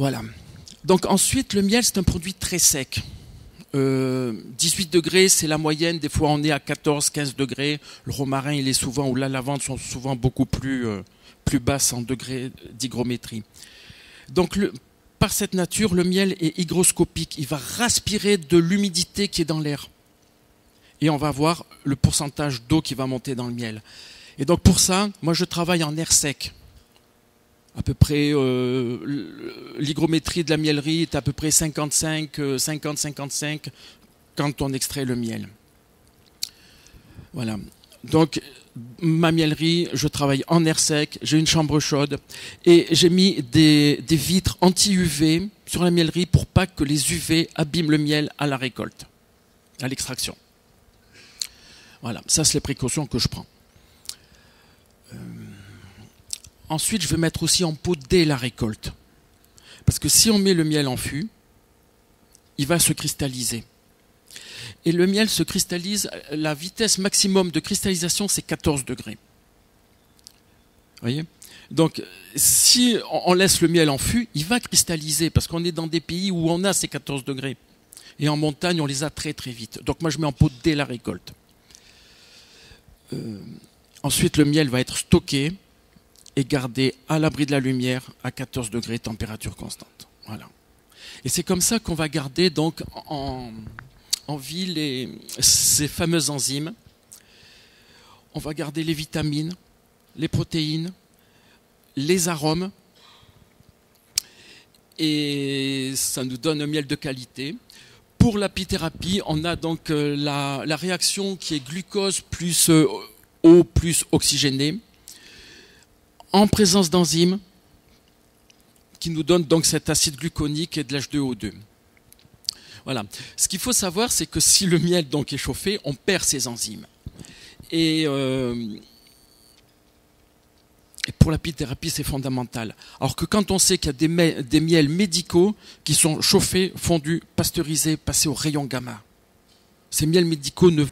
Voilà. Donc ensuite, le miel, c'est un produit très sec. 18 degrés, c'est la moyenne. Des fois, on est à 14, 15 degrés. Le romarin, il est souvent, ou la lavande sont souvent beaucoup plus basses en degrés d'hygrométrie. Donc, par cette nature, le miel est hygroscopique. Il va respirer de l'humidité qui est dans l'air. Et on va voir le pourcentage d'eau qui va monter dans le miel. Et donc, pour ça, moi, je travaille en air sec. À peu près, l'hygrométrie de la miellerie est à peu près 50-55 quand on extrait le miel. Voilà. Donc, ma miellerie, je travaille en air sec, j'ai une chambre chaude et j'ai mis des vitres anti-UV sur la miellerie pour pas que les UV abîment le miel à la récolte, à l'extraction. Voilà, ça c'est les précautions que je prends. Ensuite, je vais mettre aussi en pot dès la récolte. Parce que si on met le miel en fût, il va se cristalliser. Et le miel se cristallise, la vitesse maximum de cristallisation, c'est 14 degrés. Vous voyez ? Donc, si on laisse le miel en fût, il va cristalliser, parce qu'on est dans des pays où on a ces 14 degrés. Et en montagne, on les a très très vite. Donc moi, je mets en pot dès la récolte. Ensuite, le miel va être stocké et gardé à l'abri de la lumière à 14 degrés, température constante. Voilà. Et c'est comme ça qu'on va garder donc en vie ces fameuses enzymes. On va garder les vitamines, les protéines, les arômes, et ça nous donne un miel de qualité. Pour l'apithérapie, on a donc la réaction qui est glucose plus eau plus oxygénée, en présence d'enzymes qui nous donnent donc cet acide gluconique et de l'H2O2. Voilà. Ce qu'il faut savoir, c'est que si le miel donc est chauffé, on perd ces enzymes. Et pour l'apithérapie, c'est fondamental. Alors que quand on sait qu'il y a des miels médicaux qui sont chauffés, fondus, pasteurisés, passés au rayon gamma. Ces miels médicaux ne...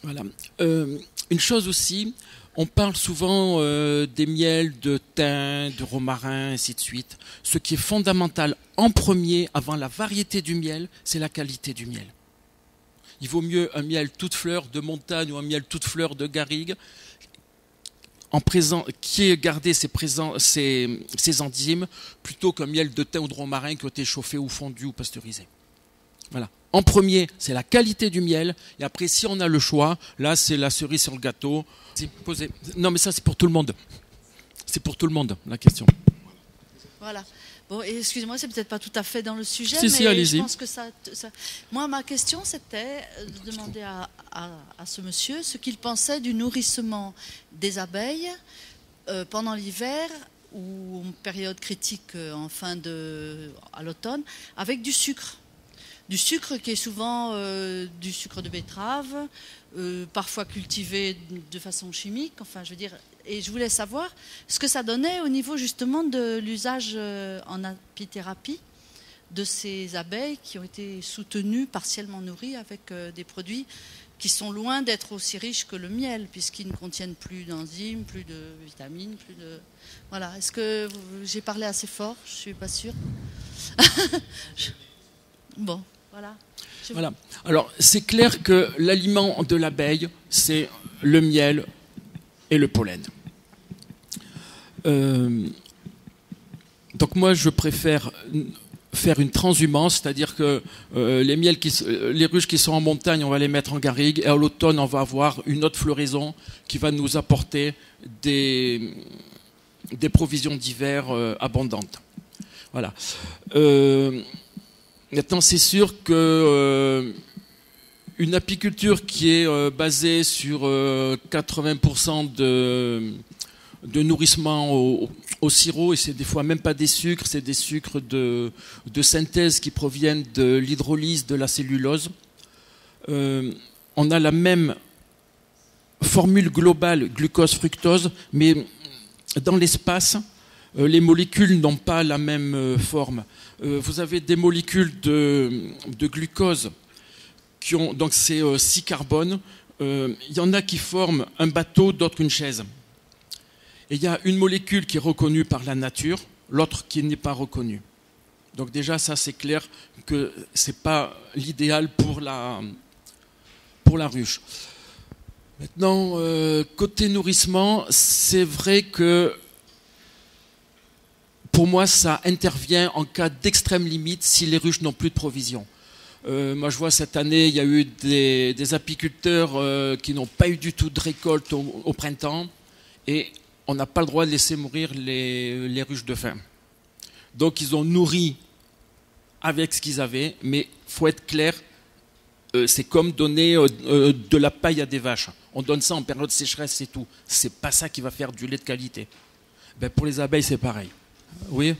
Voilà. Une chose aussi, on parle souvent des miels de thym, de romarin, ainsi de suite. Ce qui est fondamental en premier, avant la variété du miel, c'est la qualité du miel. Il vaut mieux un miel toute fleur de montagne ou un miel toute fleur de garrigue qui ait gardé ses enzymes plutôt qu'un miel de thym ou de romarin qui a été chauffé ou fondu ou pasteurisé. Voilà. En premier, c'est la qualité du miel. Et après, si on a le choix, là, c'est la cerise sur le gâteau. Non, mais ça, c'est pour tout le monde. C'est pour tout le monde, la question. Voilà. Bon, excusez-moi, c'est peut-être pas tout à fait dans le sujet, si, mais allez-y. je pense que ça... Moi, ma question, c'était de demander à ce monsieur ce qu'il pensait du nourrissement des abeilles pendant l'hiver ou en période critique à l'automne, avec du sucre. Du sucre qui est souvent du sucre de betterave, parfois cultivé de façon chimique, enfin je veux dire, et je voulais savoir ce que ça donnait au niveau justement de l'usage en apithérapie de ces abeilles qui ont été soutenues, partiellement nourries avec des produits qui sont loin d'être aussi riches que le miel, puisqu'ils ne contiennent plus d'enzymes, plus de vitamines, plus de... Voilà, est-ce que j'ai parlé assez fort? Je ne suis pas sûre. Bon. Voilà. Voilà. Alors, c'est clair que l'aliment de l'abeille, c'est le miel et le pollen. Donc moi, je préfère faire une transhumance, c'est-à-dire que les ruches qui sont en montagne, on va les mettre en garrigue, et à l'automne, on va avoir une autre floraison qui va nous apporter des provisions d'hiver abondantes. Voilà. Maintenant, c'est sûr que une apiculture qui est basée sur 80% de nourrissement au sirop, et c'est des fois même pas des sucres, c'est des sucres de synthèse qui proviennent de l'hydrolyse de la cellulose. On a la même formule globale glucose-fructose, mais dans l'espace, les molécules n'ont pas la même forme. Vous avez des molécules de glucose qui ont, donc c'est 6 carbones, il y en a qui forment un bateau, d'autres une chaise. Et il y a une molécule qui est reconnue par la nature, l'autre qui n'est pas reconnue. Donc déjà, ça c'est clair que ce n'est pas l'idéal pour la ruche. Maintenant, côté nourrissement, c'est vrai que pour moi, ça intervient en cas d'extrême limite si les ruches n'ont plus de provisions. Moi, je vois cette année, il y a eu des apiculteurs qui n'ont pas eu du tout de récolte au printemps et on n'a pas le droit de laisser mourir les ruches de faim. Donc, ils ont nourri avec ce qu'ils avaient, mais il faut être clair, c'est comme donner de la paille à des vaches. On donne ça en période de sécheresse, c'est tout. C'est pas ça qui va faire du lait de qualité. Ben, pour les abeilles, c'est pareil. Oui.